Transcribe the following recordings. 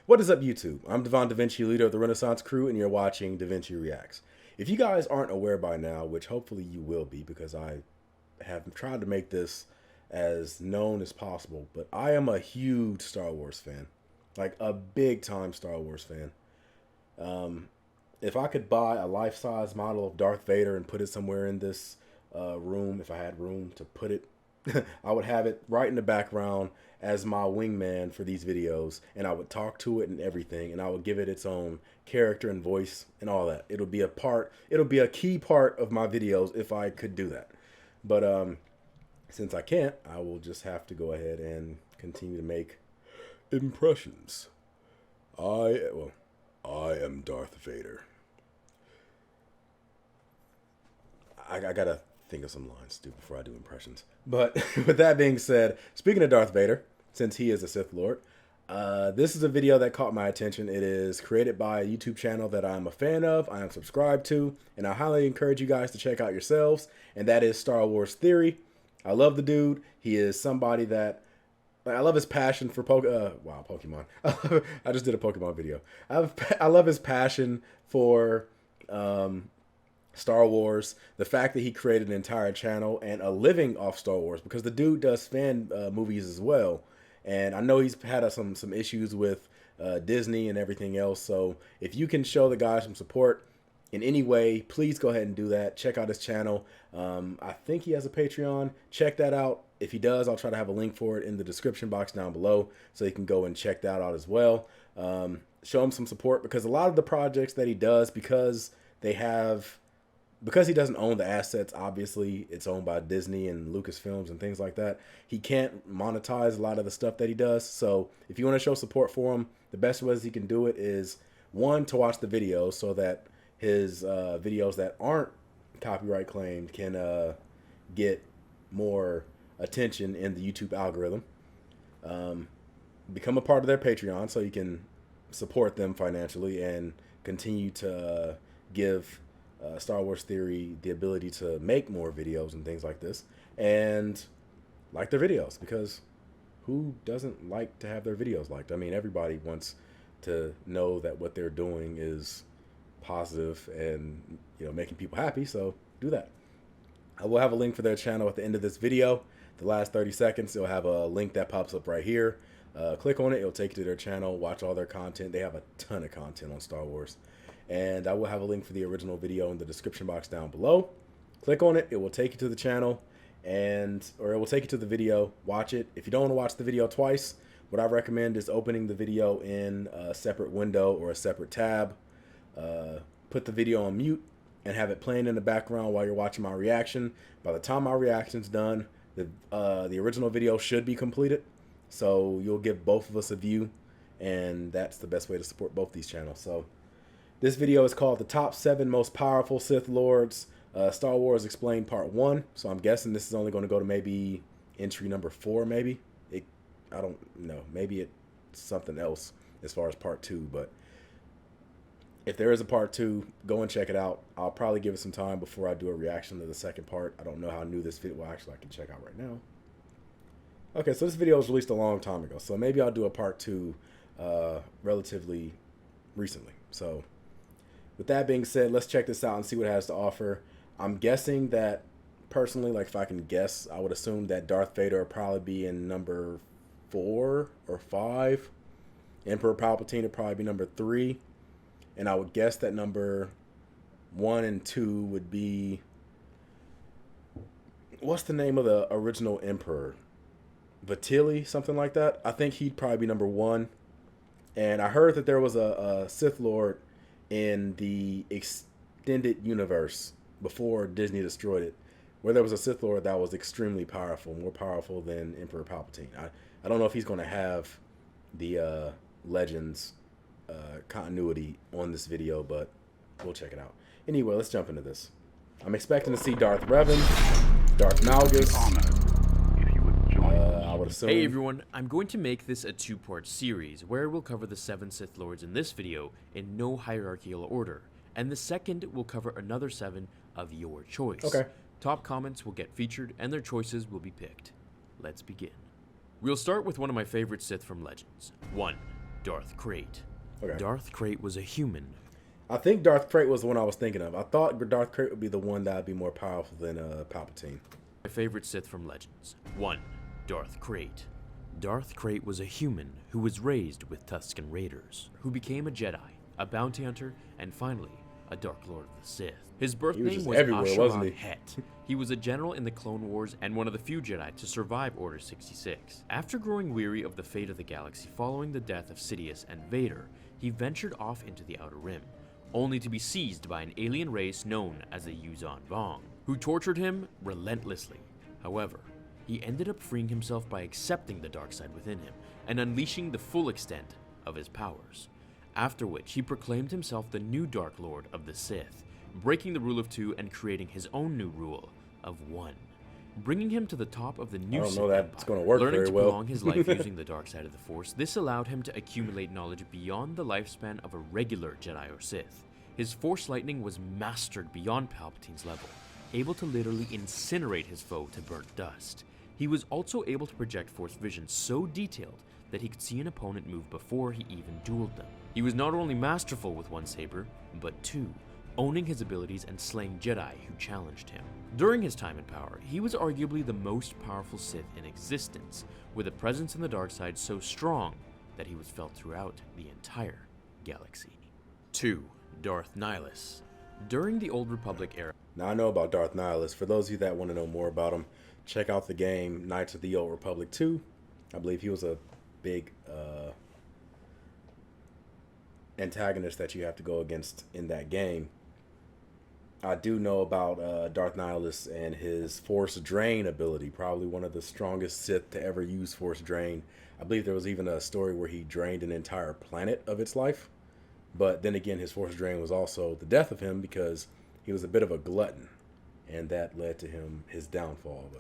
What is up, YouTube? I'm Devon DaVinci, leader of the Renaissance crew, and you're watching DaVinci Reacts. If you guys aren't aware by now, which hopefully you will be because I have tried to make this as known as possible, but I am a huge Star Wars fan. Like a big-time Star Wars fan. If I could buy a life-size model of Darth Vader and put it somewhere in this room, if I had room to put it, I would have it right in the background as my wingman for these videos, and I would talk to it and everything, and I would give it its own character and voice and all that. It'll be a key part of my videos if I could do that. But since I can't, I will just have to go ahead and continue to make impressions. I am Darth Vader. I gotta think of some lines to do before I do impressions. But with that being said, speaking of Darth Vader, since he is a Sith Lord, this is a video that caught my attention. It is created by a YouTube channel that I'm a fan of, I am subscribed to, and I highly encourage you guys to check out yourselves, and that is Star Wars Theory. I love the dude. He is somebody that, I love his passion for Pokemon. I just did a Pokemon video. I love his passion for Star Wars, the fact that he created an entire channel and a living off Star Wars, because the dude does fan movies as well. And I know he's had some issues with Disney and everything else. So if you can show the guy some support in any way, please go ahead and do that. Check out his channel. I think he has a Patreon. Check that out. If he does, I'll try to have a link for it in the description box down below, so you can go and check that out as well. Show him some support, because a lot of the projects that he does, because he doesn't own the assets, obviously it's owned by Disney and Lucasfilms and things like that, he can't monetize a lot of the stuff that he does. So if you want to show support for him, the best ways he can do it is, one, to watch the videos so that his videos that aren't copyright claimed can get more attention in the YouTube algorithm. Become a part of their Patreon so you can support them financially and continue to give Star Wars Theory the ability to make more videos and things like this, and like their videos, because who doesn't like to have their videos liked? I mean, everybody wants to know that what they're doing is positive and, you know, making people happy, so do that. I will have a link for their channel at the end of this video. The last 30 seconds, it'll have a link that pops up right here. Click on it, it'll take you to their channel, watch all their content. They have a ton of content on Star Wars. And I will have a link for the original video in the description box down below. Click on it, it will take you to the channel, or it will take you to the video. Watch it. If you don't want to watch the video twice, what I recommend is opening the video in a separate window or a separate tab. Put the video on mute and have it playing in the background while you're watching my reaction. By the time my reaction's done, the original video should be completed. So you'll give both of us a view, and that's the best way to support both these channels. So this video is called The Top 7 Most Powerful Sith Lords, Star Wars Explained Part 1. So I'm guessing this is only going to go to maybe entry number 4, maybe. I don't know. Maybe it's something else as far as Part 2. But if there is a Part 2, go and check it out. I'll probably give it some time before I do a reaction to the second part. I don't know how new this video, well, actually I can check out right now. Okay, so this video was released a long time ago. So maybe I'll do a Part 2 relatively recently. So with that being said, let's check this out and see what it has to offer. I'm guessing that, personally, like if I can guess, I would assume that Darth Vader will probably be in number 4 or 5. Emperor Palpatine would probably be number 3. And I would guess that number 1 and 2 would be, what's the name of the original Emperor? Vatili, something like that. I think he'd probably be number 1. And I heard that there was a Sith Lord in the extended universe before Disney destroyed it, where there was a Sith Lord that was extremely powerful, more powerful than Emperor Palpatine. I don't know if he's going to have the Legends continuity on this video, but we'll check it out. Anyway, let's jump into this. I'm expecting to see Darth Revan, Darth Nihilus. I would assume. Hey everyone, I'm going to make this a 2-part series where we'll cover the 7 Sith Lords in this video in no hierarchical order, and the second will cover another 7 of your choice. Okay. Top comments will get featured and their choices will be picked. Let's begin. We'll start with one of my favorite Sith from Legends. 1. Darth Krayt. Okay. Darth Krayt was a human. I think Darth Krayt was the one I was thinking of. I thought Darth Krayt would be the one that would be more powerful than Palpatine. My favorite Sith from Legends. 1. Darth Krayt. Darth Krayt was a human who was raised with Tusken Raiders, who became a Jedi, a bounty hunter, and finally, a Dark Lord of the Sith. His birth name was everywhere, Het. He was a general in the Clone Wars and one of the few Jedi to survive Order 66. After growing weary of the fate of the galaxy following the death of Sidious and Vader, he ventured off into the Outer Rim, only to be seized by an alien race known as the Yuuzhan Vong, who tortured him relentlessly. However, he ended up freeing himself by accepting the dark side within him and unleashing the full extent of his powers, after which he proclaimed himself the new Dark Lord of the Sith, breaking the rule of 2 and creating his own new rule of 1, bringing him to the top of the new Sith Empire. Learning to prolong his life using the dark side of the Force, this allowed him to accumulate knowledge beyond the lifespan of a regular Jedi or Sith. His Force lightning was mastered beyond Palpatine's level, able to literally incinerate his foe to burnt dust. He was also able to project Force vision so detailed that he could see an opponent move before he even dueled them. He was not only masterful with one saber, but 2, owning his abilities and slaying Jedi who challenged him. During his time in power, he was arguably the most powerful Sith in existence, with a presence in the dark side so strong that he was felt throughout the entire galaxy. 2. Darth Nihilus. During the Old Republic era... Now, I know about Darth Nihilus. For those of you that want to know more about him, check out the game Knights of the Old Republic 2. I believe he was a big antagonist that you have to go against in that game. I do know about Darth Nihilus and his Force Drain ability, probably one of the strongest Sith to ever use Force Drain. I believe there was even a story where he drained an entire planet of its life. But then again, his Force Drain was also the death of him because he was a bit of a glutton, and that led to his downfall.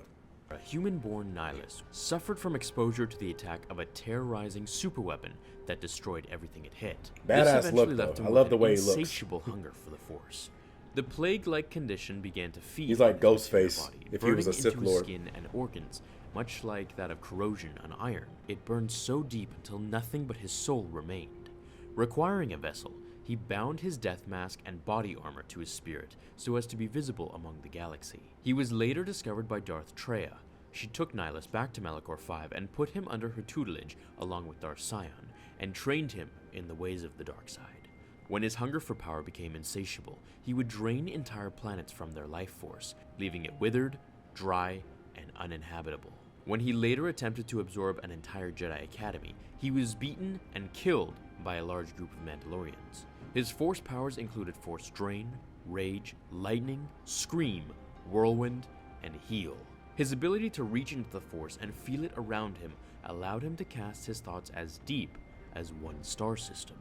A human-born Nihilus suffered from exposure to the attack of a terrorizing superweapon that destroyed everything it hit. Badass look, though. I love the way he looks. Insatiable hunger for the Force. The plague-like condition began to feed. He's like Ghostface body, if he was a Sith Lord. Skin and organs, much like that of corrosion on iron. It burned so deep until nothing but his soul remained. Requiring a vessel, he bound his death mask and body armor to his spirit so as to be visible among the galaxy. He was later discovered by Darth Traya. She took Nihilus back to Malachor V and put him under her tutelage along with Darth Sion, and trained him in the ways of the dark side. When his hunger for power became insatiable, he would drain entire planets from their life force, leaving it withered, dry, and uninhabitable. When he later attempted to absorb an entire Jedi Academy, he was beaten and killed by a large group of Mandalorians. His Force powers included Force Drain, Rage, Lightning, Scream, Whirlwind, and Heal. His ability to reach into the Force and feel it around him allowed him to cast his thoughts as deep as one star system.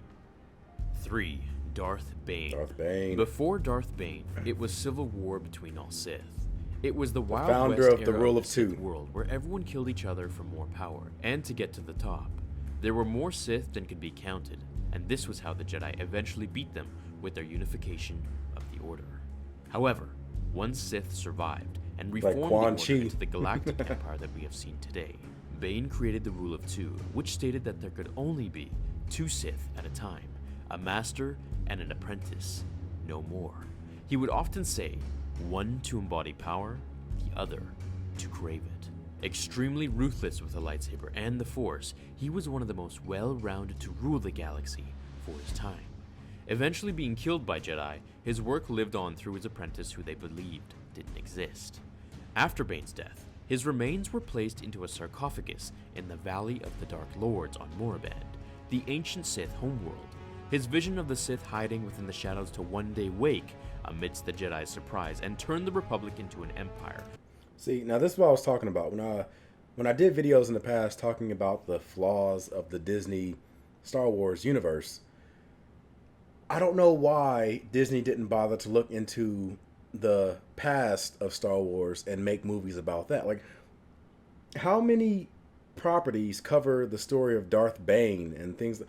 3. Darth Bane. Darth Bane. Before Darth Bane, it was civil war between all Sith. It was the Wild founder West of the era Rule of of the Sith Two world where everyone killed each other for more power and to get to the top. There were more Sith than could be counted, and this was how the Jedi eventually beat them with their unification of the Order. However, one Sith survived and reformed the Order into the galactic empire that we have seen today. Bane created the Rule of 2, which stated that there could only be 2 Sith at a time, a master and an apprentice, no more. He would often say, one to embody power, the other to crave it. Extremely ruthless with a lightsaber and the Force, he was one of the most well-rounded to rule the galaxy for his time. Eventually being killed by Jedi, his work lived on through his apprentice who they believed didn't exist. After Bane's death, his remains were placed into a sarcophagus in the Valley of the Dark Lords on Morabed, the ancient Sith homeworld. His vision of the Sith hiding within the shadows to one day wake amidst the Jedi's surprise and turn the Republic into an empire. See, now this is what I was talking about. When I did videos in the past talking about the flaws of the Disney Star Wars universe, I don't know why Disney didn't bother to look into the past of Star Wars and make movies about that. Like, how many properties cover the story of Darth Bane and things?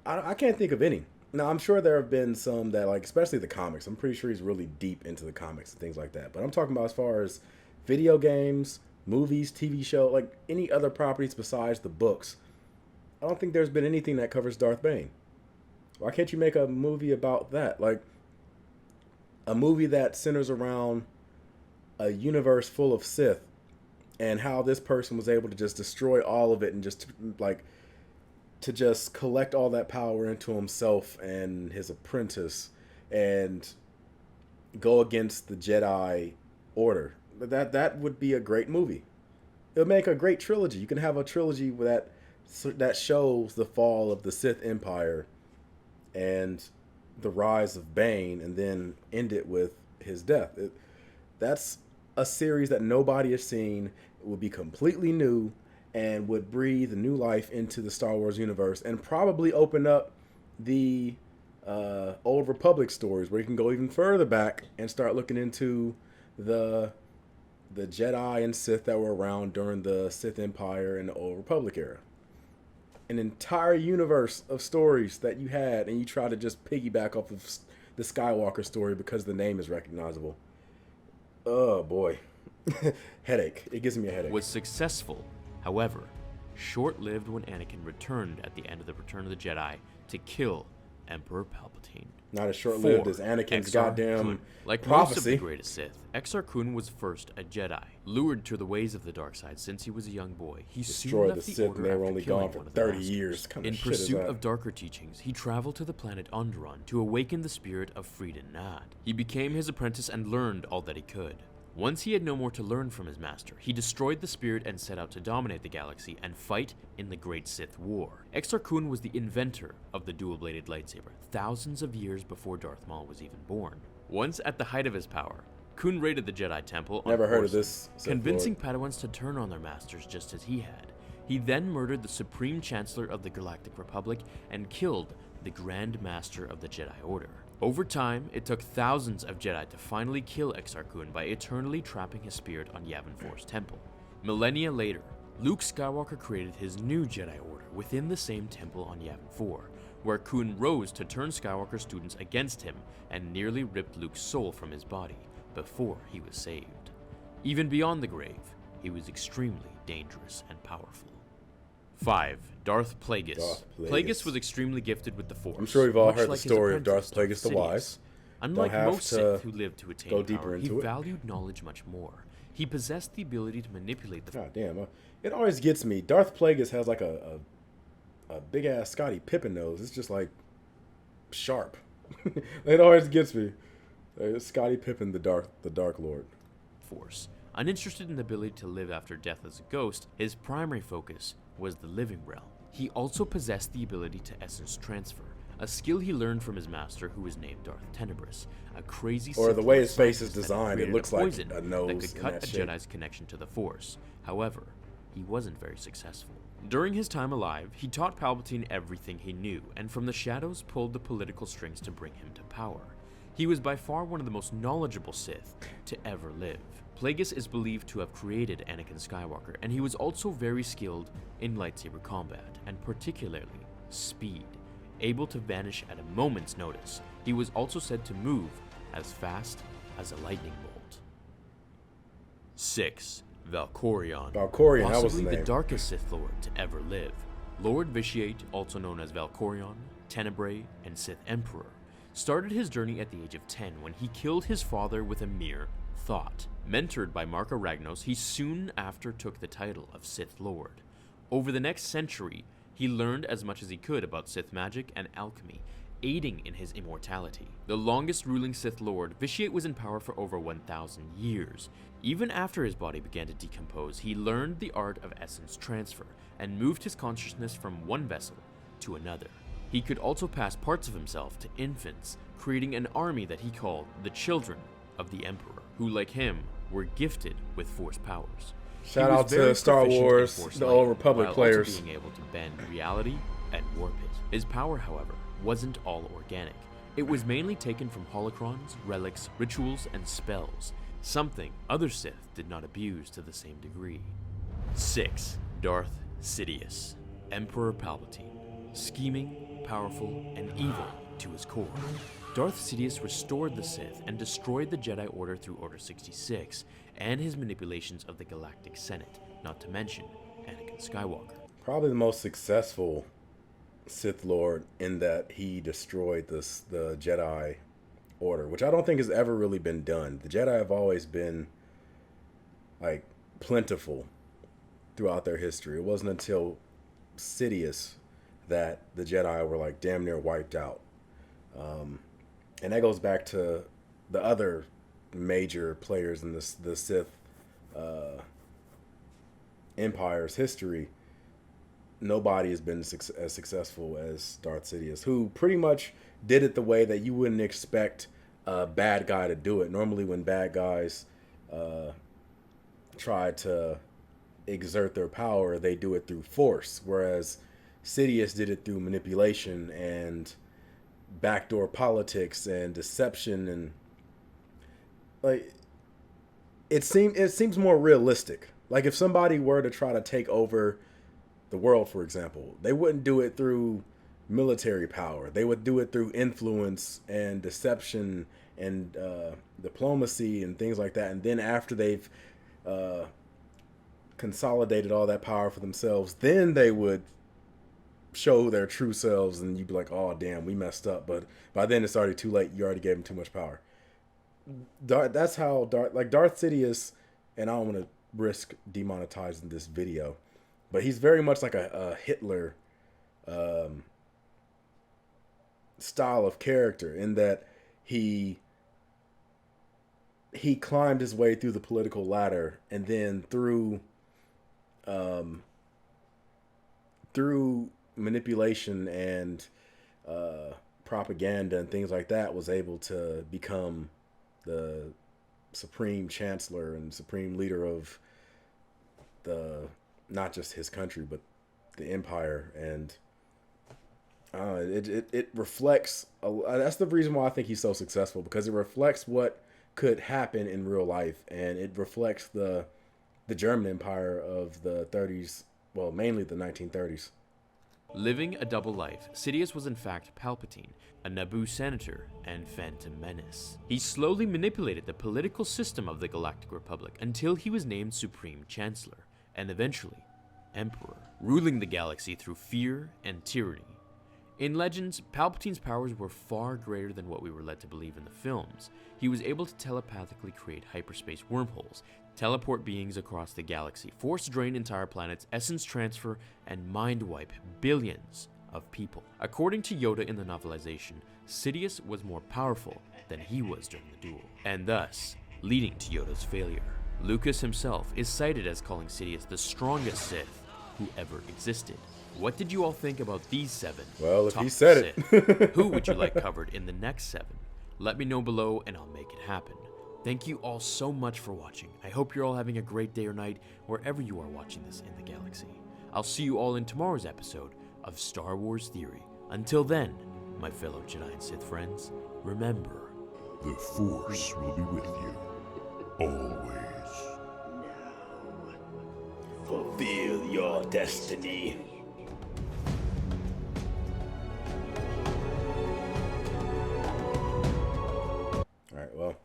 I can't think of any. Now, I'm sure there have been some that, like, especially the comics. I'm pretty sure he's really deep into the comics and things like that. But I'm talking about as far as video games, movies, TV show, like any other properties besides the books. I don't think there's been anything that covers Darth Bane. Why can't you make a movie about that? Like, a movie that centers around a universe full of Sith and how this person was able to just destroy all of it and just, like, to just collect all that power into himself and his apprentice and go against the Jedi Order. That would be a great movie. It would make a great trilogy. You can have a trilogy that shows the fall of the Sith Empire and the rise of Bane, and then end it with his death. That's a series that nobody has seen. It would be completely new and would breathe new life into the Star Wars universe and probably open up the Old Republic stories, where you can go even further back and start looking into the Jedi and Sith that were around during the Sith Empire and the Old Republic era. An entire universe of stories that you had, and you try to just piggyback off of the Skywalker story because the name is recognizable. Oh boy. Headache. It gives me a headache. Was successful, however, short-lived when Anakin returned at the end of the Return of the Jedi to kill Emperor Palpatine. Not as short-lived as Anakin's goddamn like prophecy. Most of the greatest Sith, Exar Kun was first a Jedi. Lured to the ways of the dark side since he was a young boy, he soon left the Sith, Order and they were after only killing gone for one of the 30 masters. years. Kind of In shit is pursuit that? of darker teachings, he traveled to the planet Onderon to awaken the spirit of Freedon Nad. He became his apprentice and learned all that he could. Once he had no more to learn from his master, he destroyed the spirit and set out to dominate the galaxy and fight in the Great Sith War. Exar Kun was the inventor of the dual-bladed lightsaber, thousands of years before Darth Maul was even born. Once at the height of his power, Kun raided the Jedi Temple on Never heard of Coruscant, this Sith convincing Lord. Padawans to turn on their masters just as he had. He then murdered the Supreme Chancellor of the Galactic Republic and killed the Grand Master of the Jedi Order. Over time, it took thousands of Jedi to finally kill Exar Kun by eternally trapping his spirit on Yavin 4's temple. Millennia later, Luke Skywalker created his new Jedi Order within the same temple on Yavin 4, where Kun rose to turn Skywalker students against him and nearly ripped Luke's soul from his body before he was saved. Even beyond the grave, he was extremely dangerous and powerful. 5. Darth Plagueis. Plagueis was extremely gifted with the Force. I'm sure we've all much heard like the his story of apprentice, Darth Plagueis the Sidious. Wise. Unlike Don't have most to Sith who lived to go attain deeper power, he into it. valued knowledge much more. He possessed the ability to manipulate the God damn. It always gets me. Darth Plagueis has like a big ass Scottie Pippen nose. It's just like sharp. It always gets me. Scottie Pippen, the Dark Lord. Force. Uninterested in the ability to live after death as a ghost, his primary focus was the living realm. He also possessed the ability to essence transfer, a skill he learned from his master, who was named Darth Tenebris, a crazy Or Sith the way Lord his face is scientist that designed, it created looks like poison a nose that could in cut that a shape. Jedi's connection to the Force. However, he wasn't very successful. During his time alive, he taught Palpatine everything he knew, and from the shadows pulled the political strings to bring him to power. He was by far one of the most knowledgeable Sith to ever live. Plagueis is believed to have created Anakin Skywalker, and he was also very skilled in lightsaber combat, and particularly speed. Able to vanish at a moment's notice, he was also said to move as fast as a lightning bolt. 6. Valkorion. Valkorion, that was Possibly the the name. darkest Sith Lord to ever live. Lord Vitiate, also known as Valkorion, Tenebrae, and Sith Emperor, started his journey at the age of 10 when he killed his father with a mere thought. Mentored by Marka Ragnos, he soon after took the title of Sith Lord. Over the next century, he learned as much as he could about Sith magic and alchemy, aiding in his immortality. The longest ruling Sith Lord, Vitiate was in power for over 1,000 years. Even after his body began to decompose, he learned the art of essence transfer and moved his consciousness from one vessel to another. He could also pass parts of himself to infants, creating an army that he called the Children of the Emperor, who, like him, were gifted with Force powers. Shout He was out to very Star proficient in Wars, Force the light, Old Republic while players. also being able to bend reality and warp it. His power, however, wasn't all organic. It was mainly taken from holocrons, relics, rituals, and spells, something other Sith did not abuse to the same degree. 6. Darth Sidious. Emperor Palpatine. Scheming, powerful, and evil to his core. Darth Sidious restored the Sith and destroyed the Jedi Order through Order 66 and his manipulations of the Galactic Senate, not to mention Anakin Skywalker. Probably the most successful Sith Lord in that he destroyed the Jedi Order, which I don't think has ever really been done. The Jedi have always been like plentiful throughout their history. It wasn't until Sidious that the Jedi were like damn near wiped out. And that goes back to the other major players in the Sith Empire's history. Nobody has been as successful as Darth Sidious, who pretty much did it the way that you wouldn't expect a bad guy to do it. Normally, when bad guys try to exert their power, they do it through force, whereas Sidious did it through manipulation and backdoor politics and deception, and like it seems more realistic. Like if somebody were to try to take over the world, for example, they wouldn't do it through military power. They would do it through influence and deception and diplomacy and things like that. And then after they've consolidated all that power for themselves, then they would show their true selves, and you'd be like, oh damn, we messed up. But by then it's already too late. You already gave them too much power. That's how Darth Sidious, and I don't want to risk demonetizing this video, but he's very much like a Hitler style of character, in that he climbed his way through the political ladder, and then through manipulation and propaganda and things like that, was able to become the supreme chancellor and supreme leader of not just his country, but the empire. And it reflects that's the reason why I think he's so successful, because it reflects what could happen in real life, and it reflects the German Empire of the 30s, well, mainly the 1930s. Living a double life, Sidious was in fact Palpatine, a Naboo senator, and Phantom Menace. He slowly manipulated the political system of the Galactic Republic until he was named Supreme Chancellor, and eventually Emperor, ruling the galaxy through fear and tyranny. In Legends, Palpatine's powers were far greater than what we were led to believe in the films. He was able to telepathically create hyperspace wormholes, teleport beings across the galaxy, force drain entire planets, essence transfer, and mind wipe billions of people. According to Yoda in the novelization, Sidious was more powerful than he was during the duel, and thus leading to Yoda's failure. Lucas himself is cited as calling Sidious the strongest Sith who ever existed. What did you all think about these 7? Well, if he said it. Who would you like covered in the next 7? Let me know below and I'll make it happen. Thank you all so much for watching. I hope you're all having a great day or night wherever you are watching this in the galaxy. I'll see you all in tomorrow's episode of Star Wars Theory. Until then, my fellow Jedi and Sith friends, remember, the Force will be with you, always. Fulfill your destiny. Alright, well,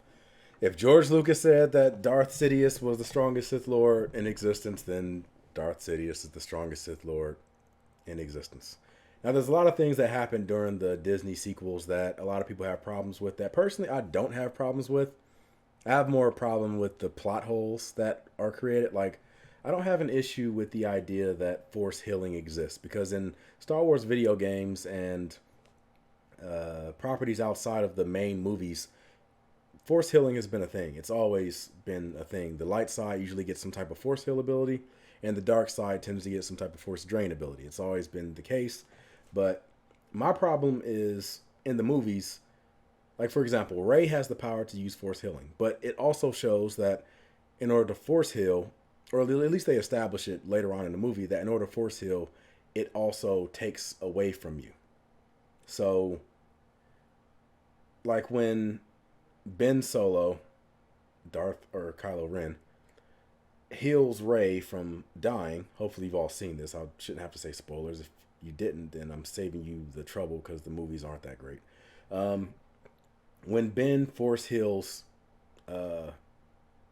if George Lucas said that Darth Sidious was the strongest Sith Lord in existence, then Darth Sidious is the strongest Sith Lord in existence. Now, there's a lot of things that happened during the Disney sequels that a lot of people have problems with, that personally I don't have problems with. I have more problem with the plot holes that are created. Like, I don't have an issue with the idea that force healing exists, because in Star Wars video games and properties outside of the main movies, force healing has been a thing. It's always been a thing. The light side usually gets some type of force heal ability, and the dark side tends to get some type of force drain ability. It's always been the case. But my problem is, in the movies, like, for example, Rey has the power to use force healing, but it also shows that in order to force heal, or at least they establish it later on in the movie, that in order to force heal, it also takes away from you. So, like when Ben Solo, Kylo Ren, heals Rey from dying. Hopefully you've all seen this. I shouldn't have to say spoilers. If you didn't, then I'm saving you the trouble, because the movies aren't that great. When Ben force heals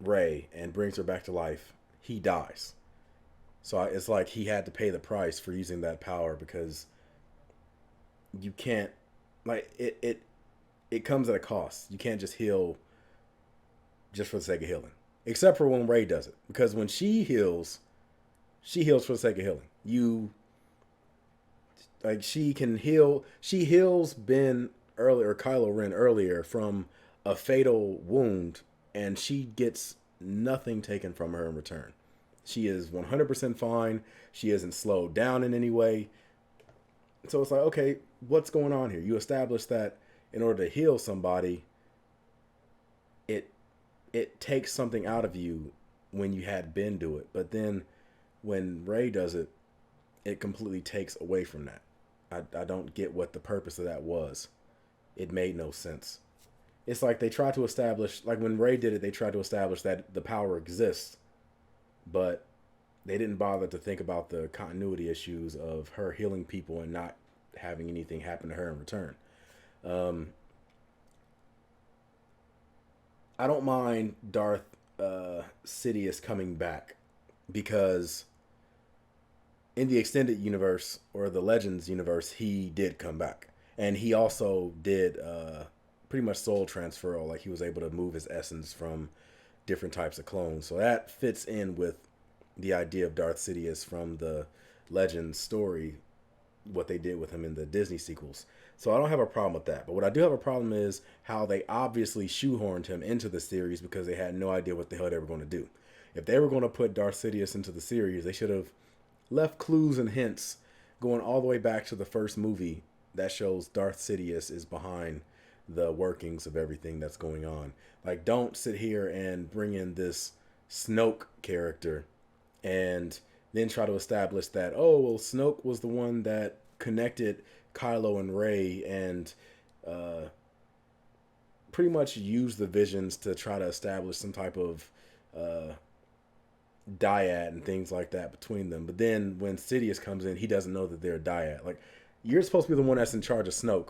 Rey and brings her back to life, he dies. So it's like he had to pay the price for using that power because you can't, like, it comes at a cost. You can't just heal just for the sake of healing. Except for when Rey does it. Because when she heals for the sake of healing. She can heal. She heals Ben earlier, or Kylo Ren earlier, from a fatal wound, and she gets nothing taken from her in return. She is 100% fine. She isn't slowed down in any way. So it's like, okay, what's going on here? You establish that in order to heal somebody, it takes something out of you when you had Ben do it. But then when Rey does it, it completely takes away from that. I don't get what the purpose of that was. It made no sense. It's like they tried to establish, like when Rey did it, they tried to establish that the power exists, but they didn't bother to think about the continuity issues of her healing people and not having anything happen to her in return. I don't mind Darth Sidious coming back because in the extended universe or the Legends universe, he did come back. And he also did pretty much soul transferal. Like he was able to move his essence from different types of clones. So that fits in with the idea of Darth Sidious from the Legends story, what they did with him in the Disney sequels. So I don't have a problem with that. But what I do have a problem is how they obviously shoehorned him into the series because they had no idea what the hell they were going to do. If they were going to put Darth Sidious into the series, they should have left clues and hints going all the way back to the first movie that shows Darth Sidious is behind the workings of everything that's going on. Like, don't sit here and bring in this Snoke character and then try to establish that, oh, well, Snoke was the one that connected Kylo and Rey and pretty much used the visions to try to establish some type of dyad and things like that between them. But then when Sidious comes in, he doesn't know that they're a dyad. Like, you're supposed to be the one that's in charge of Snoke,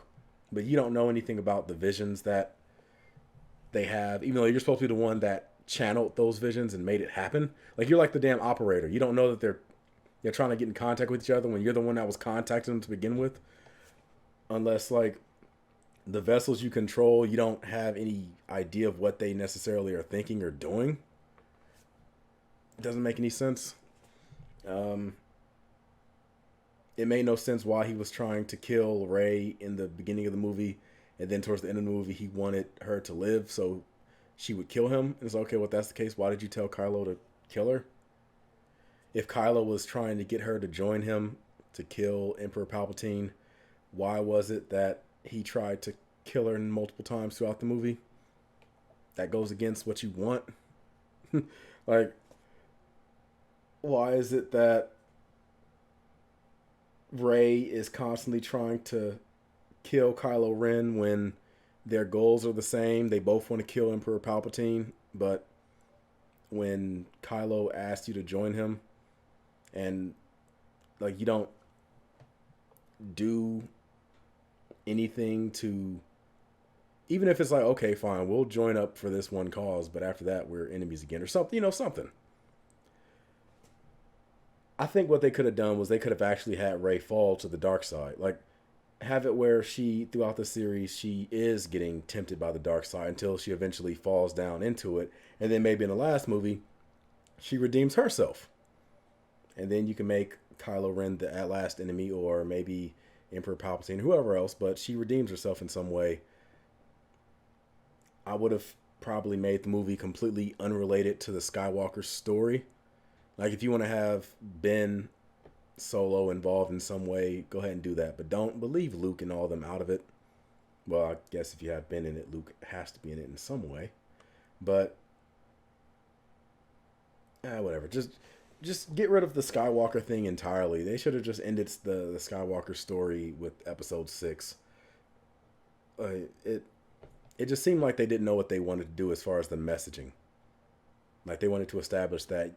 but you don't know anything about the visions that they have, even though you're supposed to be the one that channeled those visions and made it happen. Like, you're like the damn operator. You don't know that they're trying to get in contact with each other when you're the one that was contacting them to begin with. Unless, like, the vessels you control, you don't have any idea of what they necessarily are thinking or doing. It doesn't make any sense. It made no sense why he was trying to kill Rey in the beginning of the movie, and then towards the end of the movie, he wanted her to live so she would kill him. And it's okay, well, if that's the case, why did you tell Kylo to kill her? If Kylo was trying to get her to join him to kill Emperor Palpatine, why was it that he tried to kill her multiple times throughout the movie? That goes against what you want. Like, why is it that Rey is constantly trying to kill Kylo Ren when their goals are the same? They both want to kill Emperor Palpatine, but when Kylo asked you to join him and, like, you don't do anything to, even if it's like, okay, fine, we'll join up for this one cause, but after that we're enemies again, or something, something. I think what they could have done was they could have actually had Rey fall to the dark side. Like, have it where she, throughout the series, she is getting tempted by the dark side until she eventually falls down into it. And then maybe in the last movie, she redeems herself. And then you can make Kylo Ren the at last enemy, or maybe Emperor Palpatine, whoever else, but she redeems herself in some way. I would have probably made the movie completely unrelated to the Skywalker story. Like, if you want to have Ben Solo involved in some way, go ahead and do that. But don't leave Luke and all them out of it. Well, I guess if you have Ben in it, Luke has to be in it in some way. But, whatever. Just get rid of the Skywalker thing entirely. They should have just ended the Skywalker story with Episode 6. It just seemed like they didn't know what they wanted to do as far as the messaging. Like, they wanted to establish that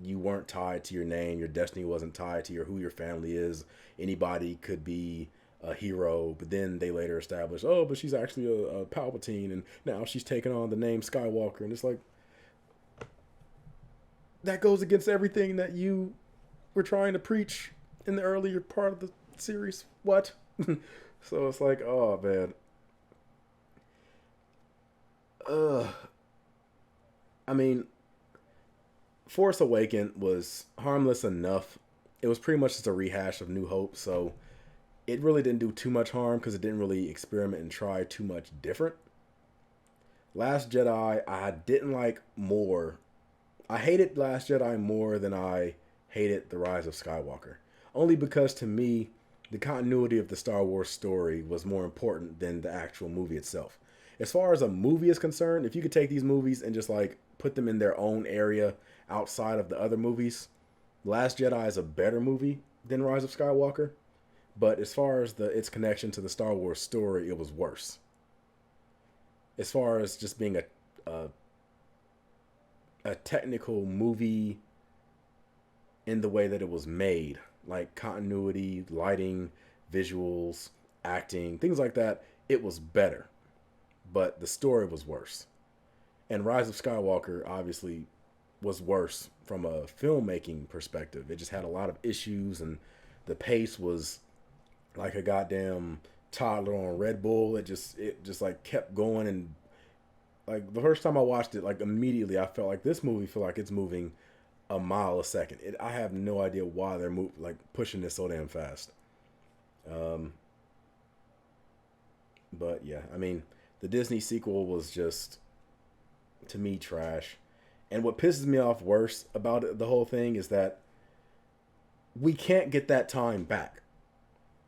you weren't tied to your name, your destiny wasn't tied to who your family is. Anybody could be a hero, but then they later established, oh, but she's actually a Palpatine, and now she's taken on the name Skywalker. And it's like, that goes against everything that you we're trying to preach in the earlier part of the series. What? So it's like, oh man. I mean, Force Awakened was harmless enough. It was pretty much just a rehash of New Hope, so it really didn't do too much harm because it didn't really experiment and try too much different. Last Jedi, I didn't like more. I hated Last Jedi more than I hated The Rise of Skywalker. Only because to me, the continuity of the Star Wars story was more important than the actual movie itself. As far as a movie is concerned, if you could take these movies and just like put them in their own area outside of the other movies, Last Jedi is a better movie than Rise of Skywalker. But as far as its connection to the Star Wars story, it was worse. As far as just being a technical movie in the way that it was made, like continuity, lighting, visuals, acting, things like that, it was better. But the story was worse. And Rise of Skywalker obviously was worse from a filmmaking perspective. It just had a lot of issues, and the pace was like a goddamn toddler on Red Bull. It just like kept going, and like the first time I watched it, like immediately I felt like this movie feel like it's moving a mile a second. I have no idea why they're pushing this so damn fast. But yeah, I mean, the Disney sequel was just, to me, trash. And what pisses me off worse about the whole thing is that we can't get that time back.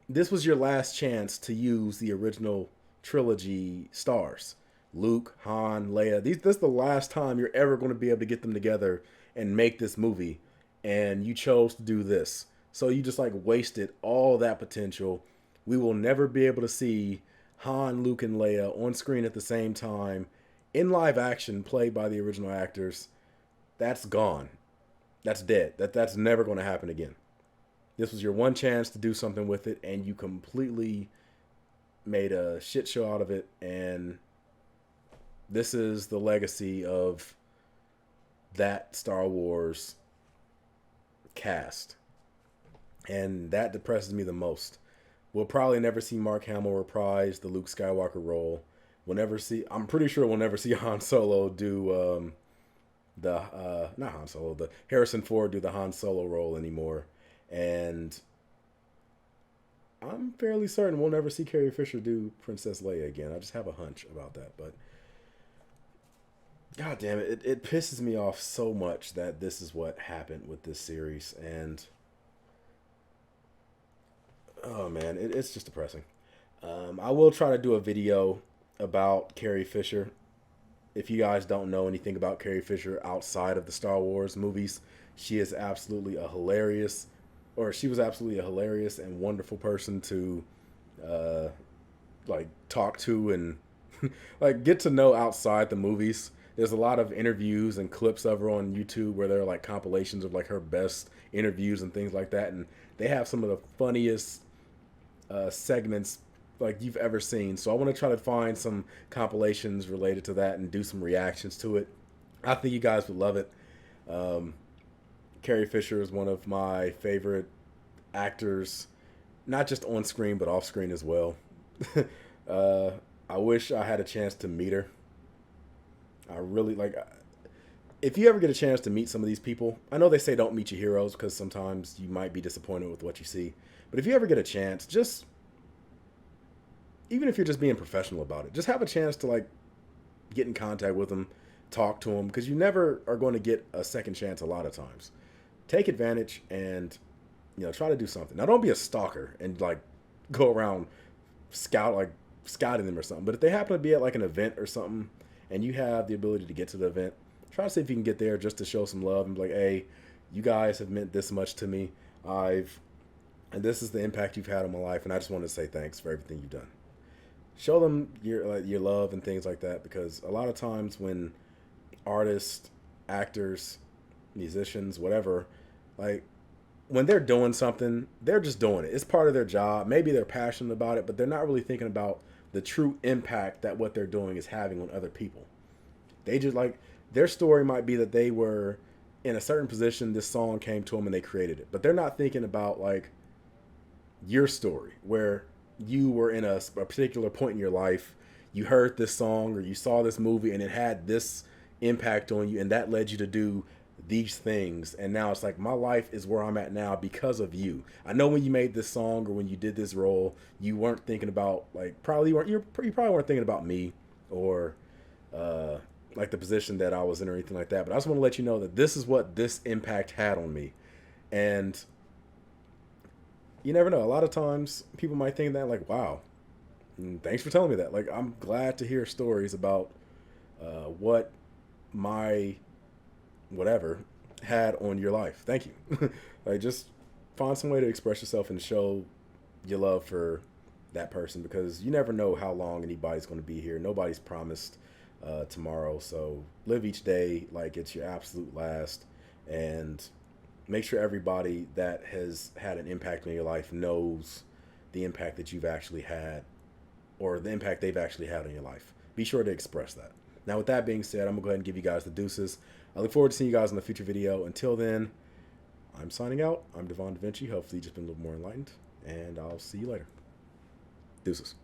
This was your last chance to use the original trilogy stars. Luke, Han, Leia. This is the last time you're ever going to be able to get them together and make this movie. And you chose to do this. So you just like wasted all that potential. We will never be able to see Han, Luke, and Leia on screen at the same time in live action played by the original actors. That's gone. That's dead. That's never going to happen again. This was your one chance to do something with it, and you completely made a shit show out of it. And this is the legacy of that Star Wars cast. And that depresses me the most. We'll probably never see Mark Hamill reprise the Luke Skywalker role. I'm pretty sure we'll never see Han Solo do the Harrison Ford do the Han Solo role anymore. And I'm fairly certain we'll never see Carrie Fisher do Princess Leia again. I just have a hunch about that. But God damn it, it pisses me off so much that this is what happened with this series. And oh man, it's just depressing. I will try to do a video about Carrie Fisher. If you guys don't know anything about Carrie Fisher outside of the Star Wars movies, she was absolutely a hilarious and wonderful person to like talk to and like get to know outside the movies. There's a lot of interviews and clips of her on YouTube where there are like compilations of like her best interviews and things like that, and they have some of the funniest segments like you've ever seen. So I want to try to find some compilations related to that and do some reactions to it. I think you guys would love it. Carrie Fisher is one of my favorite actors, not just on screen but off screen as well. I wish I had a chance to meet her. I really like. If you ever get a chance to meet some of these people, I know they say don't meet your heroes because sometimes you might be disappointed with what you see. But if you ever get a chance, just even if you're just being professional about it, just have a chance to like get in contact with them, talk to them, because you never are going to get a second chance a lot of times. Take advantage and try to do something. Now don't be a stalker and like go around scouting them or something. But if they happen to be at like an event or something and you have the ability to get to the event, try to see if you can get there just to show some love and be like, hey, you guys have meant this much to me. And this is the impact you've had on my life, and I just want to say thanks for everything you've done. Show them your love and things like that, because a lot of times when artists, actors, musicians, whatever, like when they're doing something, they're just doing it. It's part of their job. Maybe they're passionate about it, but they're not really thinking about the true impact that what they're doing is having on other people. They just like, their story might be that they were in a certain position, this song came to them and they created it. But they're not thinking about like your story, where you were in a particular point in your life, you heard this song or you saw this movie and it had this impact on you, and that led you to do these things. And now it's like, my life is where I'm at now because of you. I know when you made this song or when you did this role, you weren't thinking about like, you probably weren't thinking about me or like the position that I was in or anything like that. But I just want to let you know that this is what this impact had on me. And you never know. A lot of times people might think that like, wow, thanks for telling me that. Like, I'm glad to hear stories about what my whatever had on your life. Thank you. Like, just find some way to express yourself and show your love for that person, because you never know how long anybody's going to be here. Nobody's promised tomorrow. So live each day like it's your absolute last, and make sure everybody that has had an impact on your life knows the impact that you've actually had, or the impact they've actually had on your life. Be sure to express that. Now, with that being said, I'm going to go ahead and give you guys the deuces. I look forward to seeing you guys in the future video. Until then, I'm signing out. I'm Devon DaVinci. Hopefully you've just been a little more enlightened, and I'll see you later. Deuces.